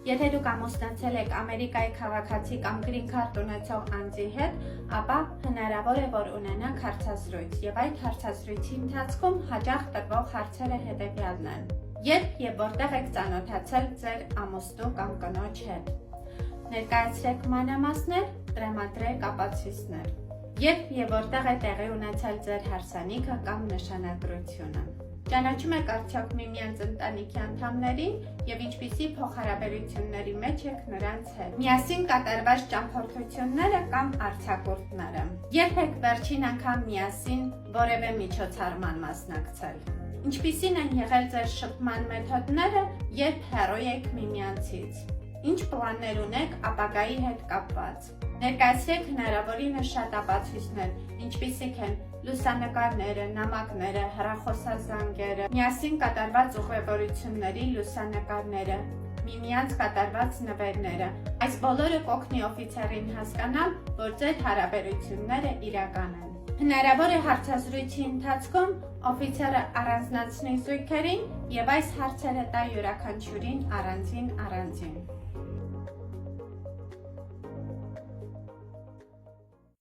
Եթե դուք ամուսնացել եք Ամերիկայի քաղաքացի կամ գրին քարտ ունեցող անձի հետ, ապա հնարավոր է, որ ունենաք հարցազրույց, եւ այդ հարցազրույցի ընթացքում հաճախ տրվող հարցերը հետևյալն են. երբ եւ որտեղ եք ծանոթացել ձեր ամուսնու կամ կնոջ հետ։ Ներկայացրեք մանրամասներ, տրամադրեք ապացույցներ։ Երբ եւ որտեղ է տեղի ունեցել ձեր հարսանիքը կամ նշանադրությունը։ Ճանաչում եք արդյոք միմյանց ընտանիքի անդամներին եւ ինչպիսի փոխհարաբերությունների մեջ եք նրանց հետ։ Միասին կատարված ճամփորդությունները կամ արձակուրդները։ Երբ եք վերջին անգամ միասին որևէ միջոցառման մասնակցել։ Ինչպիսին են եղել ձեր շփման մեթոդները, երբ հեռու եք միմյանցից։ Ինչ պլաններ ունեք ապագայի հետ կապված։ Ներկայացրեք հնարավորինս շատ ապացույցներ, ինչպիսիք են լուսանկարները, նամակները, հեռախոսազանգերը, միասին կատարված ուղևորությունների լուսանկարները, միմյանց կատարված նվերները։ Այս բոլորը կօգնի օֆիցերին հասկանալ, որ ձեր հարաբերությունները իրական են։ Հնարավոր է հարցազրույցի ընթացքում օֆիցերը առանձնացնի զույգերին եւ այս հարցերը տա յուրաքանչյուրին առանձին։